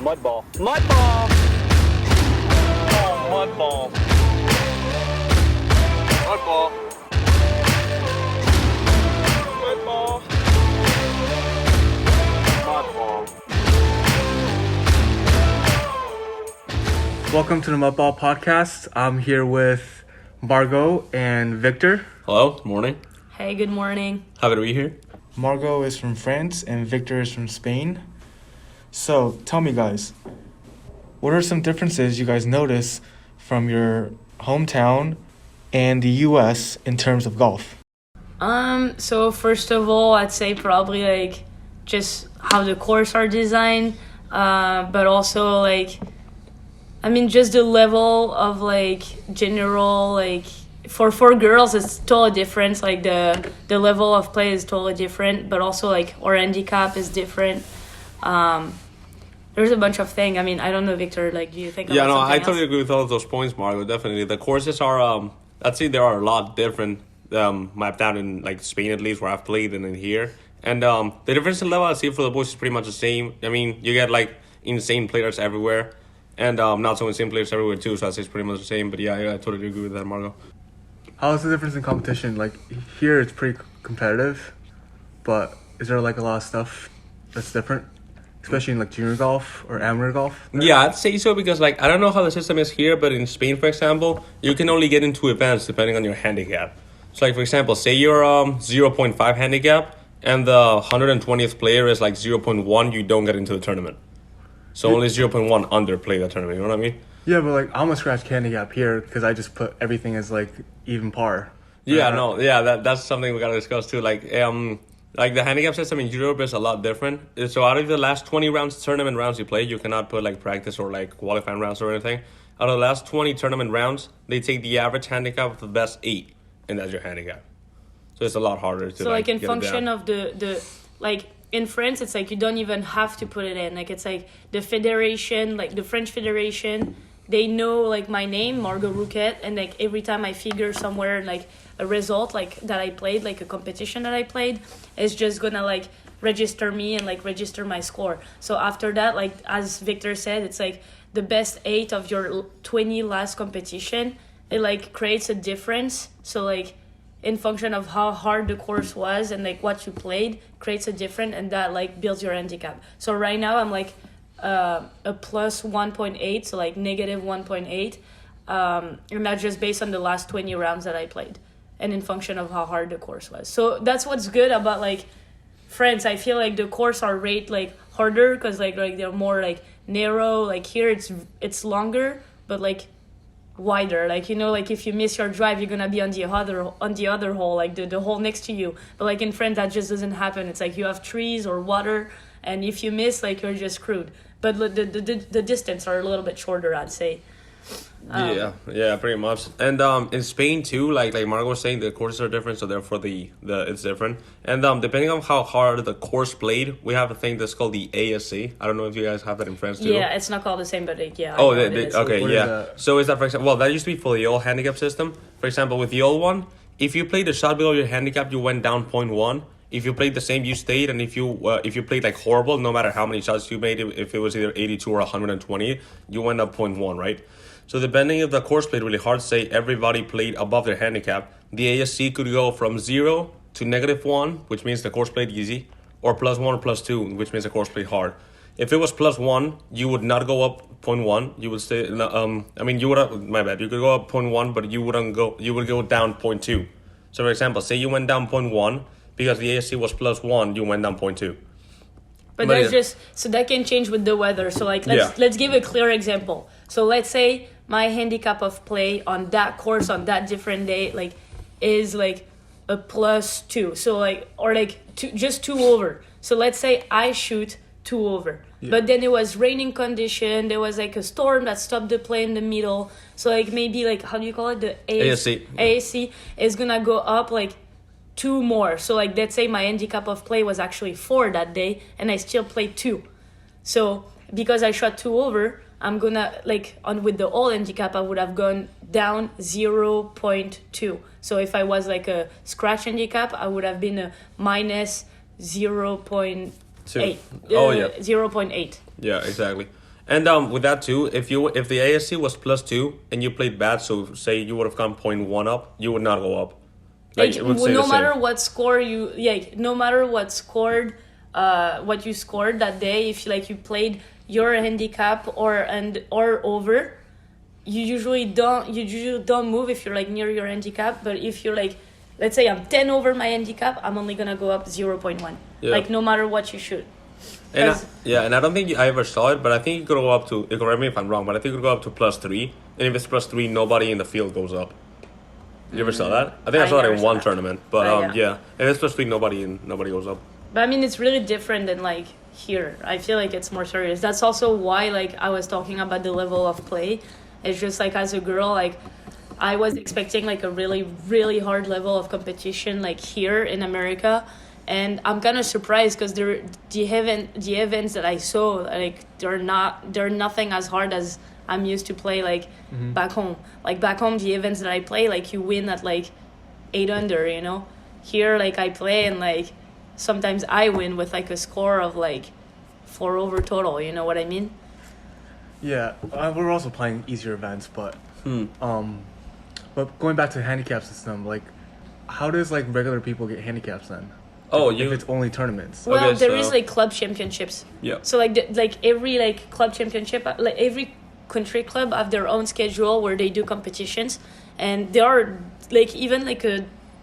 Mud ball. Mud ball! Oh, mud ball. Mud ball. Mud ball. Mud ball. Welcome to the Mudball Podcast. I'm here with Margot and Victor. Hello, morning. Hey, good morning. Happy to be here. Margot is from France and Victor is from Spain. So, tell me guys, what are some differences you guys notice from your hometown and the US in terms of golf? So first of all, I'd say probably like just how the course are designed, but also like, I mean, just the level of like general, like for girls, it's totally different. Like the level of play is totally different, but also like our handicap is different. There's a bunch of things. I mean, I don't know, Victor, like, do you think Yeah, about no, something I else? totally agree with all of those points, Margo. Definitely, the courses are. I'd say they are a lot different. Mapped out in like Spain at least, where I've played, and in here, and the difference in level I see for the boys is pretty much the same. I mean, you get like insane players everywhere, and not so insane players everywhere too. So I'd say it's pretty much the same. But yeah, I totally agree with that, Margo. How's the difference in competition? Like, here it's pretty competitive, but is there like a lot of stuff that's different? Especially in like junior golf or amateur golf? Yeah, I'd say so because like I don't know how the system is here, but in Spain, for example, you can only get into events depending on your handicap. So like for example, say you're 0.5 handicap and the 120th player is like 0.1, you don't get into the tournament. So only 0.1 under play the tournament. You know what I mean? Yeah, but like I'm a scratch handicap here because I just put everything as like even par. Yeah, no, yeah, that's something we gotta discuss too. Like the handicap system in Europe is a lot different. So out of the last 20 rounds, tournament rounds you play, you cannot put like practice or like qualifying rounds or anything. Out of the last 20 tournament rounds, they take the average handicap of the best 8, and that's your handicap. So it's a lot harder to So like in get it function down. of the like in France, it's like you don't even have to put it in. Like it's like the federation, like the French federation, they know like my name, Margot Rouquette, and like every time I figure somewhere like a result like that I played, like a competition that I played, it's just gonna like register me and like register my score. So after that, like as Victor said, it's like the best 8 of your 20 last competition. It like creates a difference. So like in function of how hard the course was and like what you played creates a difference, and that like builds your handicap. So right now I'm like a plus 1.8, so like negative 1.8, and that's just based on the last 20 rounds that I played and in function of how hard the course was. So that's what's good about like France. I feel like the course are rate like harder because like they're more like narrow. Like here it's longer but like wider. Like, you know, like if you miss your drive, you're gonna be on the other hole, like the hole next to you. But like in France, that just doesn't happen. It's like you have trees or water, and if you miss, like you're just screwed. But the distance are a little bit shorter, I'd say. Yeah, pretty much. And in Spain too, like Margo was saying, the courses are different, so therefore the it's different. And depending on how hard the course played, we have a thing that's called the ASC. I don't know if you guys have that in France too. Yeah, it's not called the same, but like, yeah. I Oh, know what it is. okay, What is yeah. that? So is that, for example, well, that used to be for the old handicap system. For example, with the old one, if you played a shot below your handicap, you went down 0.1. If you played the same, you stayed, and if you played like horrible, no matter how many shots you made, if it was either 82 or 120, you went up 0.1, right? So depending if the course played really hard, say everybody played above their handicap, the ASC could go from 0 to -1, which means the course played easy, or +1 or +2, which means the course played hard. If it was +1, you would not go up 0.1. You would stay. You would. My bad. You could go up 0.1, but you wouldn't go. You would go down 0.2. So for example, say you went down 0.1 because the ASC was +1, you went down 0.2. But But that's yeah. just so that can change with the weather. So like Yeah. let's give a clear example. So let's say my handicap of play on that course on that different day like is like a +2. So like or like just 2 over. So let's say I shoot 2 over. Yeah. But then it was raining condition, there was like a storm that stopped the play in the middle. So like maybe like how do you call it? The ASC is gonna go up like 2 more. So like let's say my handicap of play was actually 4 that day and I still played 2. So because I shot 2 over, I'm gonna like on with the old handicap I would have gone down 0.2. So if I was like a scratch handicap, I would have been a minus 0.8. 2. Oh, yeah. 0.8. Yeah, exactly. And with that too, if the ASC was +2 and you played bad, so say you would have gone 0.1 up, you would not go up. Like it would stay no the matter same. what score you no matter what scored, what you scored that day, if you played your handicap or over, you usually don't move if you're like near your handicap. But if you're like, let's say I'm 10 over my handicap, I'm only gonna go up 0.1. Yeah. Like no matter what you shoot. And Cause- and I don't think I ever saw it, but I think you could go up to. Correct me if I'm wrong, but I think you could go up to +3, and if it's +3, nobody in the field goes up. You ever saw that? I think I I saw it never in saw one that. tournament, but Yeah. if it's +3, nobody goes up. But I mean, it's really different than like here. I feel like it's more serious. That's also why like I was talking about the level of play. It's just like as a girl, like I was expecting like a really, really hard level of competition like here in America. And I'm kind of surprised because the events that I saw, like they're nothing as hard as I'm used to play like back home. Like back home, the events that I play, like you win at like 8 under, you know. Here, like I play and like sometimes I win with like a score of like 4 over total. You know what I mean? Yeah, we're also playing easier events, but going back to the handicap system, like, how does like regular people get handicaps then? Oh, If it's only tournaments. Well, Okay, there is so- like club championships. Yeah. So like every like club championship, like every country club have their own schedule where they do competitions, and there are like even like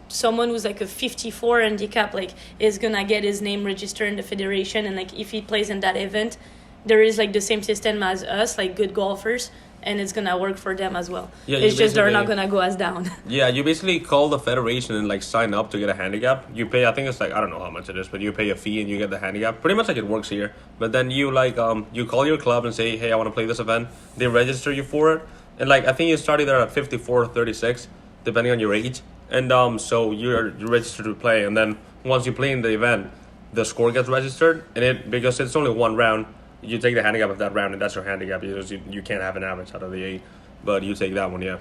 someone who's like a 54 handicap like is gonna get his name registered in the federation, and like if he plays in that event, there is like the same system as us, like good golfers, and it's gonna work for them as well. Yeah, it's you just they're not basically- gonna go as down. Yeah, you basically call the federation and like sign up to get a handicap. You pay, I think it's like, I don't know how much it is, but you pay a fee and you get the handicap. Pretty much like it works here. But then you like you call your club and say, hey, I want to play this event. They register you for it, and like I think you start either at 54 or 36, depending on your age. And so you're registered to play, and then once you play in the event, the score gets registered, and because it's only one round, you take the handicap of that round, and that's your handicap because you can't have an average out of the 8. But you take that one, yeah.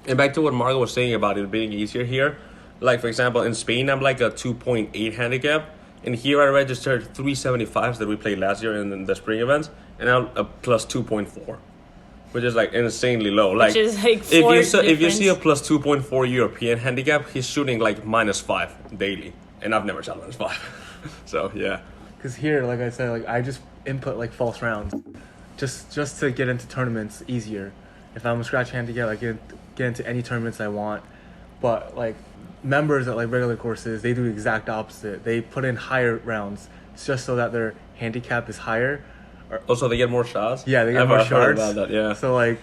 And back to what Margo was saying about it being easier here. Like, for example, in Spain, I'm like a 2.8 handicap. And here I registered 375s that we played last year in the spring events. And I'm a plus 2.4. Which is like insanely low. Like, Which is like if you see a difference. plus 2.4 European handicap, he's shooting like -5 daily. And I've never shot -5. So, yeah. Because here, like I said, like I just input like false rounds, just to get into tournaments easier. If I'm a scratch handicap, I get into any tournaments I want. But like members at like regular courses, they do the exact opposite. They put in higher rounds just so that their handicap is higher. Also, they get more shots? Yeah, they get I've more heard shots. about that, yeah. So like,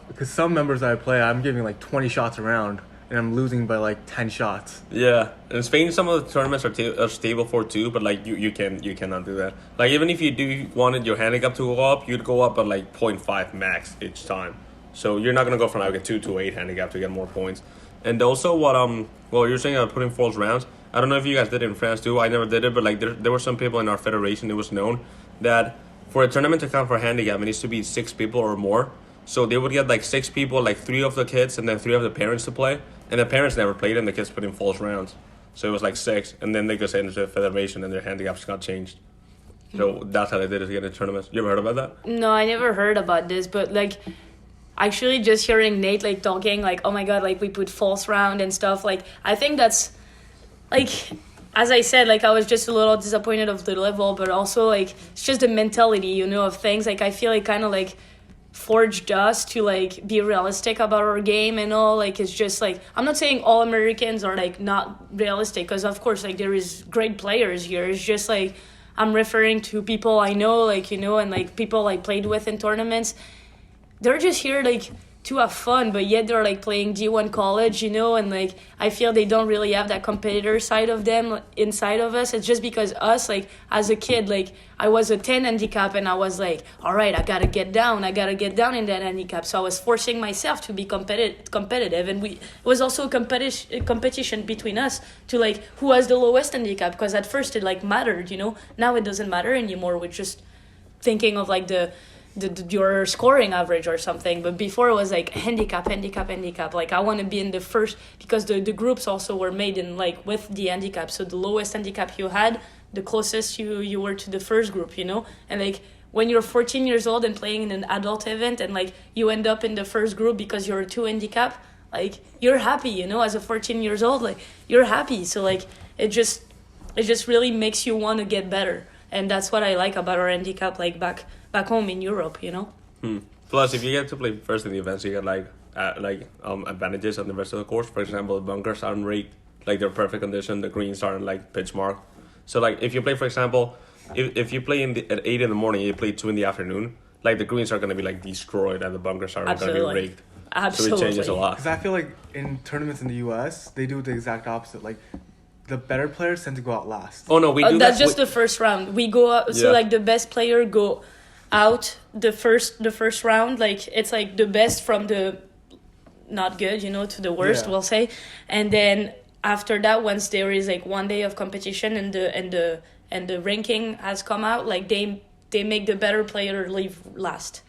because some members that I play, I'm giving like 20 shots a round, and I'm losing by like 10 shots. Yeah, in Spain, some of the tournaments are stable for 2, but like you cannot do that. Like even if you wanted your handicap to go up, you'd go up at like 0.5 max each time. So you're not gonna go from like a 2 to 8 handicap to get more points. And also, well, you're saying about putting false rounds. I don't know if you guys did it in France too. I never did it, but like there were some people in our federation. It was known that for a tournament to count for handicap, it needs to be 6 people or more. So they would get like 6 people, like 3 of the kids and then 3 of the parents to play. And the parents never played and the kids put in false rounds. So it was like 6. And then they could send it to the federation and their handicaps got changed. So that's how they did it to get into tournaments. You ever heard about that? No, I never heard about this, but like actually just hearing Nate like talking like, oh my god, like we put false round and stuff, like I think that's like, as I said, like I was just a little disappointed of the level, but also like it's just the mentality, you know, of things. Like I feel like kind of like forged us to like be realistic about our game and all. Like it's just like, I'm not saying all Americans are like not realistic, because of course like there is great players here. It's just like I'm referring to people I know, like, you know, and like people I played with in tournaments. They're just here like to have fun, but yet they're like playing D1 college, you know, and like I feel they don't really have that competitor side of them inside of us. It's just because us, like as a kid, like I was a 10 handicap and I was like, all right, I gotta get down in that handicap. So I was forcing myself to be competitive, and it was also a competition between us to like who has the lowest handicap, because at first it like mattered, you know. Now it doesn't matter anymore. We're just thinking of like your scoring average or something. But before it was like handicap. Like I want to be in the first, because the groups also were made in like with the handicap. So the lowest handicap you had, the closest you were to the first group, you know. And like when you're 14 years old and playing in an adult event and like you end up in the first group because you're a 2 handicap, like you're happy, you know, as a 14 years old, like you're happy. So like it just really makes you want to get better. And that's what I like about our handicap, like back home in Europe, you know. Plus, if you get to play first in the events, you get advantages on the rest of the course. For example, the bunkers aren't rigged, like they're perfect condition. The greens aren't like pitch mark. So like if you play, for example, if you play at 8 in the morning, you play 2 in the afternoon, like the greens are gonna be like destroyed and the bunkers are gonna be rigged. Absolutely. So it changes a lot. Because I feel like in tournaments in the U.S., they do the exact opposite. Like, the better players tend to go out last. Oh no, we do that's that. just the first round. We go out, so like the best player go out the first round. Like it's like the best from the not good, you know, to the worst, we'll say. And then after that, once there is like one day of competition and the ranking has come out, like they make the better player leave last.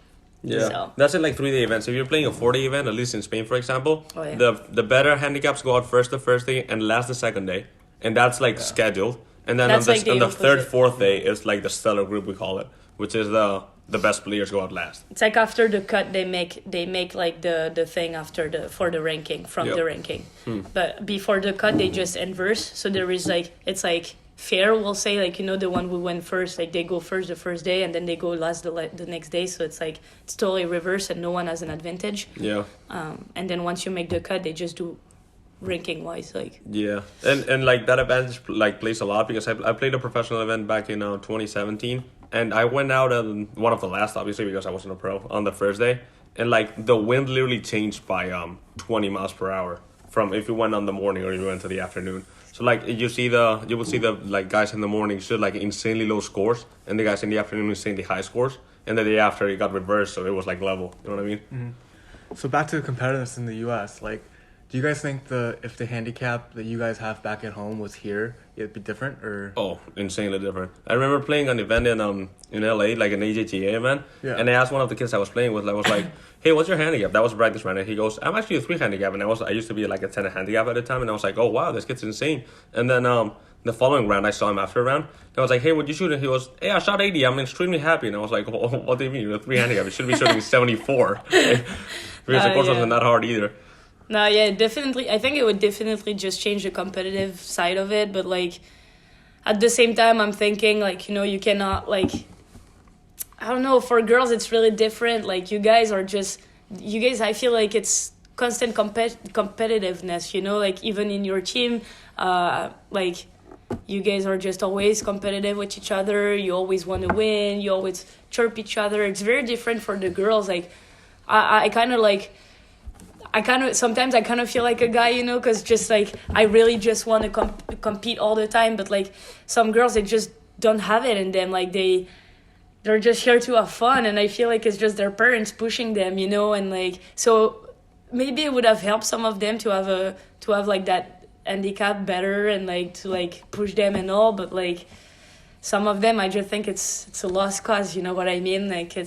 Yeah, so. That's in like 3-day events. If you're playing a 4-day event, at least in Spain, for example, yeah. the better handicaps go out first the first day and last the second day, and that's like scheduled. And then that's on the third, fourth day is like the stellar group, we call it, which is the best players go out last. It's like after the cut, they make like the thing after for the ranking from the ranking, but before the cut they just inverse. So there is like it's like fair, we'll say, like, you know, the one who went first, like they go first the first day and then they go last the next day. So it's like it's totally reverse and no one has an advantage. Yeah. And then once you make the cut, they just do ranking wise, like. Yeah, and like that advantage like plays a lot because I played a professional event back in 2017 and I went out on one of the last, obviously, because I wasn't a pro, on the first day, and like the wind literally changed by 20 miles per hour from if you went on the morning or you went to the afternoon. So like you will see the like guys in the morning shoot like insanely low scores and the guys in the afternoon insanely high scores, and the day after it got reversed, so it was like level. You know what I mean? Mm-hmm. So back to the competitiveness in the U.S. Like, do you guys think if the handicap that you guys have back at home was here, it'd be different or? Oh, insanely different. I remember playing an event in LA, like an AJTA event, and I asked one of the kids I was playing with, I was like, "Hey, what's your handicap?" That was a practice round, and he goes, "I'm actually a 3 handicap," and I used to be like a 10 handicap at the time, and I was like, "Oh wow, this kid's insane." And then the following round, I saw him after a round. And I was like, "Hey, what'd you shoot?" And he goes, "Hey, I shot 80. I'm extremely happy." And I was like, well, "What do you mean? You're a 3 handicap? You should be shooting 74." Because the course wasn't that hard either. No, yeah, definitely. I think it would definitely just change the competitive side of it. But, like, at the same time, I'm thinking, like, you know, you cannot, like, I don't know, for girls, it's really different. Like, you guys, I feel like it's constant competitiveness, you know, like, even in your team, like, you guys are just always competitive with each other. You always want to win. You always chirp each other. It's very different for the girls. Like, sometimes I kind of feel like a guy, you know, because just like I really just want to compete all the time. But like some girls, they just don't have it in them. Like they're just here to have fun, and I feel like it's just their parents pushing them, you know. And like so, maybe it would have helped some of them to have like that handicap better and like to like push them and all. But like some of them, I just think it's a lost cause. You know what I mean? Like I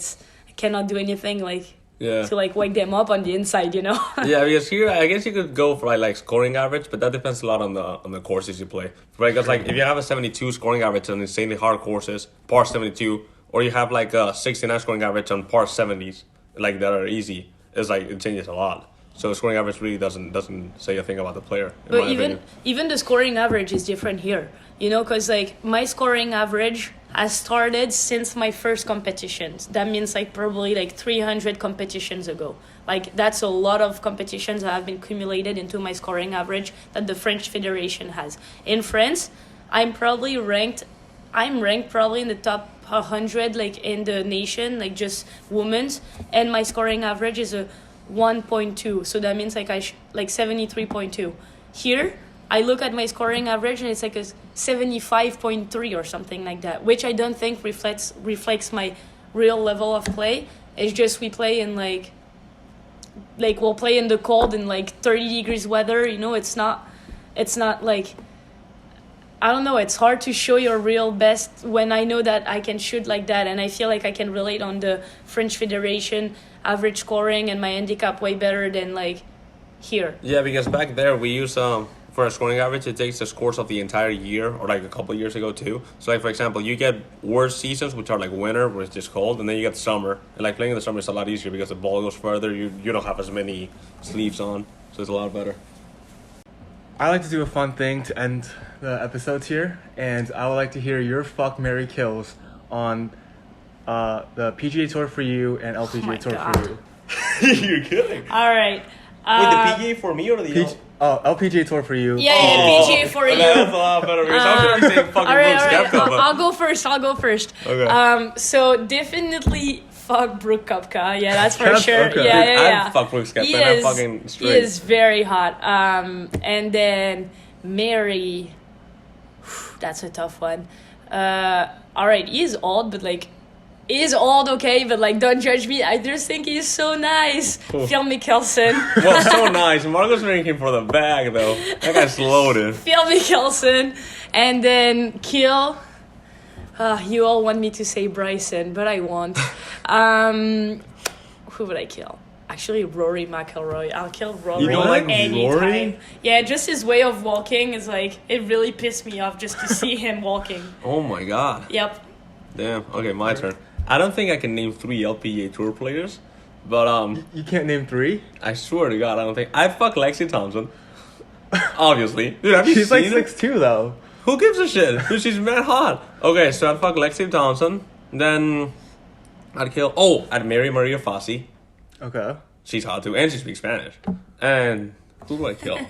cannot do anything like. Yeah. To like wake them up on the inside, you know. Yeah, because here I guess you could go for like scoring average, but that depends a lot on the courses you play. Right? Because like if you have a 72 scoring average on insanely hard courses, par 72, or you have like a 69 scoring average on par 70s, like that are easy, it's like it changes a lot. So scoring average really doesn't say a thing about the player. But even the scoring average is different here, you know, because like my scoring average has started since my first competitions. That means like probably like 300 competitions ago. Like that's a lot of competitions that have been accumulated into my scoring average that the French Federation has. In France, I'm ranked probably in the top 100 like in the nation, like just women's, and my scoring average is a 1.2. So that means like like 73.2. Here I look at my scoring average and it's like a 75.3 or something like that, which I don't think reflects my real level of play. It's just we play in like we'll play in the cold in like 30 degrees weather, you know. It's not like, I don't know, it's hard to show your real best when I know that I can shoot like that, and I feel like I can relate on the French Federation average scoring and my handicap way better than like here. Yeah, because back there we use for a scoring average, it takes the scores of the entire year or like a couple of years ago too. So like for example, you get worst seasons, which are like winter, where it's just cold, and then you get summer. And like playing in the summer is a lot easier because the ball goes further. You don't have as many sleeves on, so it's a lot better. I like to do a fun thing to end the episodes here, and I would like to hear your fuck, marry, kills on the PGA Tour for you and LPGA my Tour God. for you. You're kidding. All right. Wait, the PGA for me or the LPGA Tour for you. Yeah, PGA for you. That's a lot better because I was going to say fucking All right, Brooks all right. Koepka, but I'll go first. Okay. So definitely fuck Brooke Koepka. Yeah, that's for Koepka, sure. okay. Yeah. I'd fuck Brooks Koepka. He I'm is- fucking He straight. is very hot. And then Mary. That's a tough one. All right, he is old, but like, he is old, okay, but like, don't judge me. I just think he's so nice. Cool. Phil Mickelson. Well, so nice. Marco's drinking for the bag though. That guy's loaded. Phil Mickelson. And then kill. You all want me to say Bryson, but I won't. Who would I kill? Actually, Rory McIlroy. I'll kill Rory. You don't like anytime. Rory? Yeah, just his way of walking is like, it really pissed me off just to see him walking. Oh my god. Yep. Damn. Okay, my turn. I don't think I can name 3 LPGA Tour players, but You can't name 3? I swear to God, I don't think I'd fuck Lexi Thompson. Obviously, dude. Have you She's seen like her? 6'2", though. Who gives a shit? Dude, she's mad hot. Okay, so I'd fuck Lexi Thompson. Then I'd marry Maria Fassi. Okay. She's hot too, and she speaks Spanish. And who do I kill? Who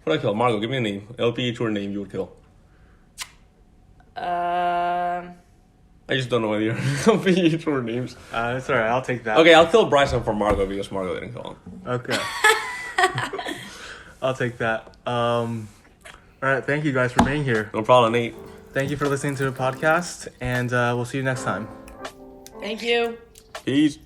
do I kill? Margo, give me a name. LPGA Tour name you would kill. I just don't know any LPGA Tour names. It's alright, I'll take that. Okay, I'll kill Bryson for Margo because Margo didn't kill him. Okay. I'll take that. Alright, thank you guys for being here. No problem, Nate. Thank you for listening to the podcast, and we'll see you next time. Thank you. Peace.